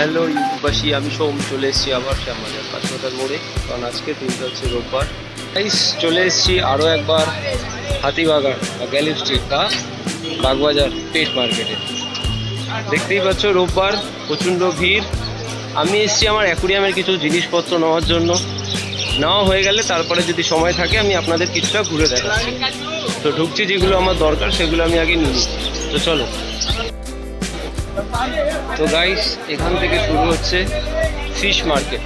Hello ইউটিউববাসী, আমি সোম চলে এসেছি আবার শ্যামবাজার কাঁচরাপাতার মোড়ে। কারণ আজকে দিনটা হচ্ছে রোববার। গাইস, চলে এসেছি আরও একবার হাতিবাগান বা গ্যালি স্ট্রিট বা বাগবাজার পেট মার্কেটে। দেখতেই পাচ্ছ রোববার প্রচণ্ড ভিড়। আমি এসেছি আমার অ্যাকুরিয়ামের কিছু জিনিসপত্র নেওয়ার জন্য। নেওয়া হয়ে গেলে তারপরে যদি সময় থাকে আমি আপনাদের কিছুটা ঘুরে দেখাচ্ছি। তো ঢুকছি, যেগুলো আমার দরকার সেগুলো আমি আগে নিই। তো চলো। তো গাইস, এখান থেকে শুরু হচ্ছে ফিশ মার্কেট।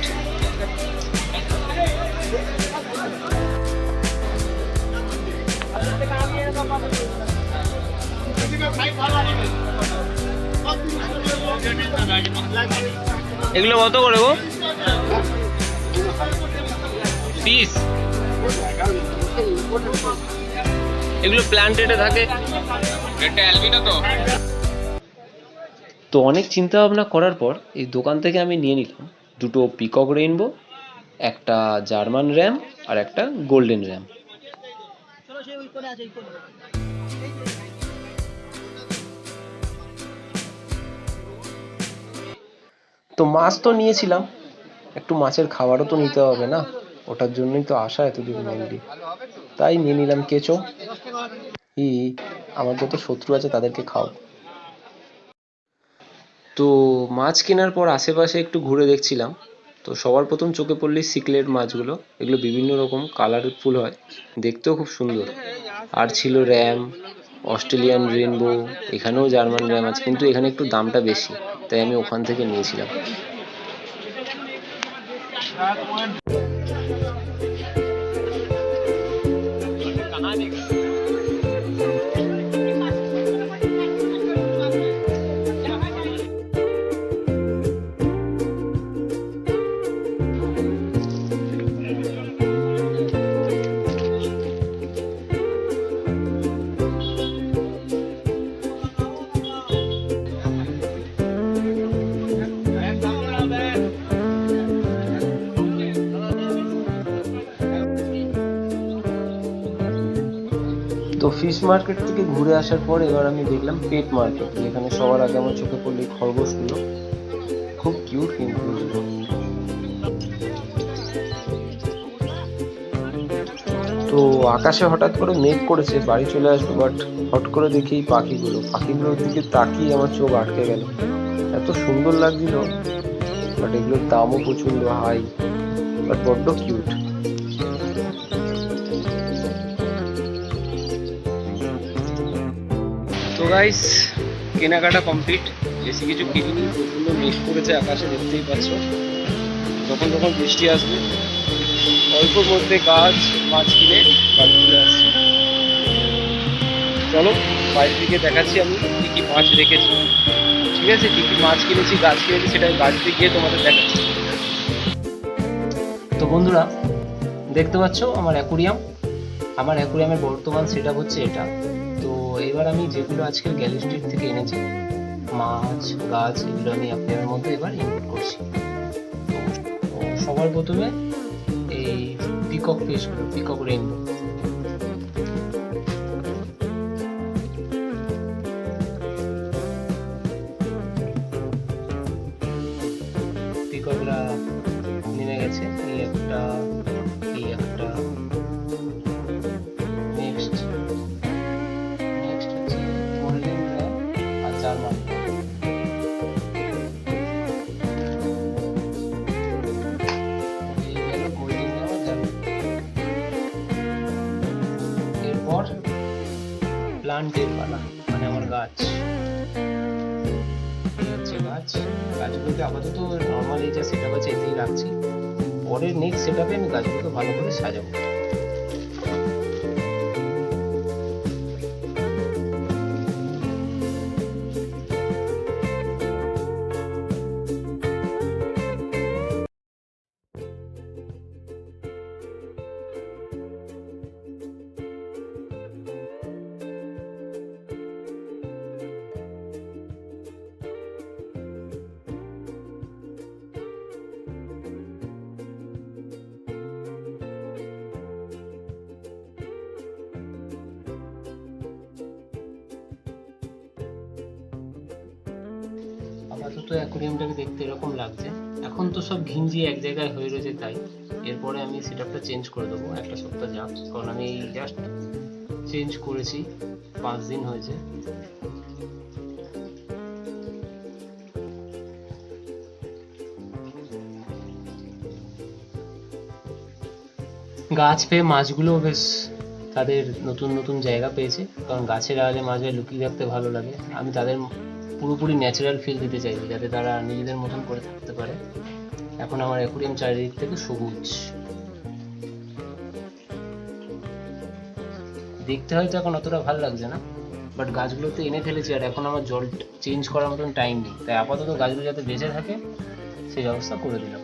এগুলো কত করে গো পিস? এগুলো প্ল্যান্টেডে থাকে। এটা অ্যালবিনো তো। তো অনেক চিন্তা ভাবনা করার পর এই দোকান থেকে আমি নিয়ে নিলাম দুটো পিকক রেইনবো, একটা জার্মান র্যাম আর একটা গোল্ডেন র্যাম। তো মাছ তো নিয়েছিলাম, একটু মাছের খাবারও তো নিতে হবে না, ওটার জন্যই তো আসা এতদূর মেনলি। তাই নিয়ে নিলাম কেঁচো। ই আমার যত শত্রু আছে তাদেরকে খাও। তো মাছ কেনার পর আশেপাশে একটু ঘুরে দেখছিলাম। তো সবার প্রথম চোখে পড়লো সিকলেট মাছগুলো। এগুলো বিভিন্ন রকম কালারফুল হয়, দেখতেও খুব সুন্দর। আর ছিল র্যাম, অস্ট্রেলিয়ান রেনবো, এখানেও জার্মান র্যাম আছে, কিন্তু এখানে একটু দামটা বেশি, তাই আমি ওখান থেকে নিয়েছিলাম। তো ফিশ মার্কেট থেকে ঘুরে আসার পর এবার আমি দেখলাম পেট মার্কেট, যেখানে সবার আগে আমার চোখে পড়লো এই খরগোশগুলো। খুব কিউট কিন্তু এগুলো। তো আকাশে হঠাৎ করে মেঘ করেছে, বাড়ি চলে আসবো, বাট হট করে দেখি এই পাখিগুলোর দিকে তাকিয়ে আমার চোখ আটকে গেল। এত সুন্দর লাগছিল, বাট এগুলোর দামও প্রচন্ড হাই, বাট বড্ড কিউট। তো গাইস, কেনাকাটা কমপ্লিট। বেশি কিছু কিনিনি, প্রচন্ড মেঘ করেছে আকাশে, দেখতেই পাচ্ছ। যখন যখন বৃষ্টি আসবে অল্পর মধ্যে মাছ কিনে বাড়ি চলে আসছি। চলো বাইরে থেকে দেখাচ্ছি আমি কি কি মাছ রেখেছি। ঠিক আছে, কি কি মাছ কিনেছি, গাছ কিনেছি, সেটা আমি বাড়িতে গিয়ে তোমাদের দেখাচ্ছি। তো বন্ধুরা, দেখতে পাচ্ছ আমার অ্যাকুরিয়ামের বর্তমান সেট আপ হচ্ছে এটা। তো এবার আমি যেগুলো আজকের গ্যালি স্ট্রিট থেকে এনেছি, মাছ, গাছ, এগুলো আমি আপনাদের মধ্যে এবার ইনপুট করছি। তো সবার প্রথমে এই পিকক ফিশগুলো, পিকক রেইনবো। পিককরা নেমে গেছে, এই একটা, এই একটা। নেক্সট হচ্ছে গোল্ডেন র্যাম আর জার্মান। এই গেল গোল্ডেন র্যাম আর জার্মান। এরপর প্লান্টের পালা, মানে আমার গাছ। এই হচ্ছে গাছগুলোকে আপাতত নর্মাল এই যা সেট আপ আছে এতেই রাখছি। পরের নেক্সট সেট আপে আমি গাছগুলোকে ভালো করে সাজাবো। আপাতত অ্যাকোরিয়ামটাকে দেখতে এরকম লাগছে। এখন তো সব ঘিঞ্জি এক জায়গায় হয়ে রয়েছে, তাই এরপরে আমি সেটআপটা চেঞ্জ করে দেবো একটা সপ্তাহ যাক, কারণ আমি জাস্ট চেঞ্জ করেছি, 5 দিন হয়েছে। গাছ পেয়ে মাছগুলো বেশ তাদের নতুন নতুন জায়গা পেয়েছে, কারণ গাছের আড়ালে মাছগুলো লুকিয়ে রাখতে ভালো লাগে। আমি তাদের পুরোপুরি ন্যাচারাল ফিল দিতে চাইছি, যাতে তারা নিজেদের মতন করে থাকতে পারে। এখন আমার অ্যাকোরিয়াম চারিদিক থেকে সবুজ, দেখতে হয়তো এখন অতটা ভালো লাগছে না, বাট গাছগুলোতে এনে ফেলেছি আর এখন আমার জল চেঞ্জ করার মতন টাইম নেই, তাই আপাতত গাছগুলো যাতে বেঁচে থাকে সেই ব্যবস্থা করে দিলাম।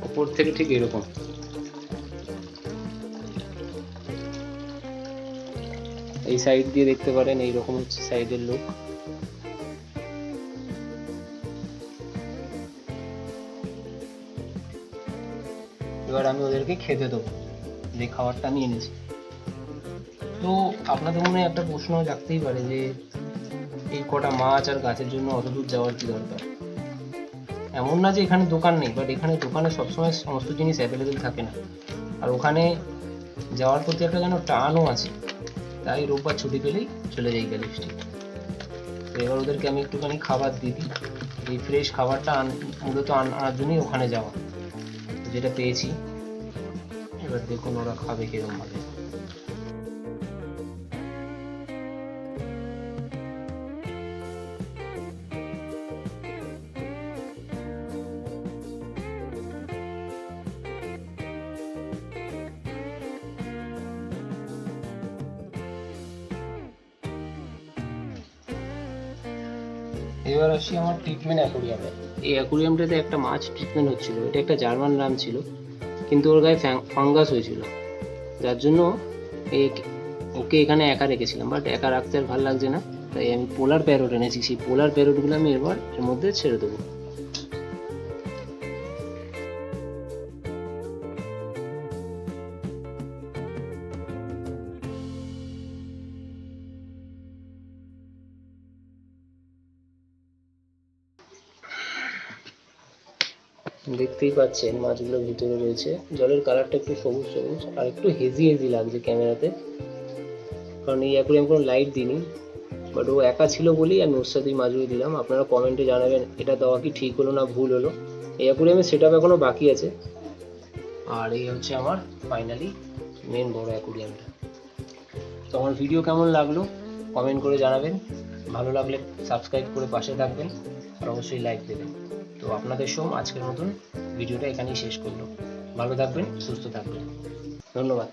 ওপর থেকে ঠিক এরকম। এই সাইড দিয়ে দেখতে পারেন এইরকম হচ্ছে সাইডের লুক। এবার আমি ওদেরকে খেতে দেবো, যে খাবারটা আমি এনেছি। তো আপনাদের মনে একটা প্রশ্ন জাগতেই পারে যে এই কটা মাছ আর গাছের জন্য অত দূর যাওয়ার কি দরকার। এমন না যে এখানে দোকান নেই, বাট এখানে দোকানে সবসময় সমস্ত জিনিস অ্যাভেলেবেল থাকে না, আর ওখানে যাওয়ার প্রতি একটা যেন টানও আছে, তাই রোববার ছুটি পেলেই চলে যাই গ্যালিফস্টিক। তো এবার ওদেরকে আমি একটুখানি খাবার দিয়ে দিই, এই ফ্রেশ খাবারটা মূলত আনার জন্যই ওখানে যাওয়া, যেটা পেয়েছি। এবার দেখুন ওরা খাবে কিরকম ভাবে। এবার আসি আমার ট্রিটমেন্ট অ্যাকোরিয়ামে। এই অ্যাকোরিয়ামটাতে একটা মাছ ট্রিটমেন্ট হচ্ছিল, এটা একটা জার্মান রাম ছিল, কিন্তু ওর গায়ে ফাঙ্গাস হয়েছিল, যার জন্য ওকে এখানে একা রেখেছিলাম, বাট একা রাখতে আর ভালো লাগছে না, তাই আমি পোলার প্যারট এনেছি। সেই পোলার প্যারটগুলো আমি এবার এর মধ্যে ছেড়ে দেবো। দেখতেই পাচ্ছেন মাছগুলো ভিতরে রয়েছে, জলের কালারটা একটু সবুজ সবুজ আর একটু হেজি হেজি লাগছে ক্যামেরাতে, কারণ এই অ্যাকোরিয়াম কোনো লাইট দিইনি, বাট ও একা ছিল বলেই আমি ওর সাথেই মাছগুলো দিলাম। আপনারা কমেন্টে জানাবেন এটা দেওয়া কি ঠিক হলো না ভুল হলো। এই অ্যাকোরিয়ামের সেটআপ এখনো বাকি আছে। আর এই হচ্ছে আমার ফাইনালি মেন বড় অ্যাকোরিয়ামটা। তো আমার ভিডিও কেমন লাগলো কমেন্ট করে জানাবেন, ভালো লাগলে সাবস্ক্রাইব করে পাশে থাকবেন আর অবশ্যই লাইক দেবেন। তো আপনাদের সব আজকের মতন ভিডিওটা এখানেই শেষ করলো। ভালো থাকবেন, সুস্থ থাকবেন, ধন্যবাদ।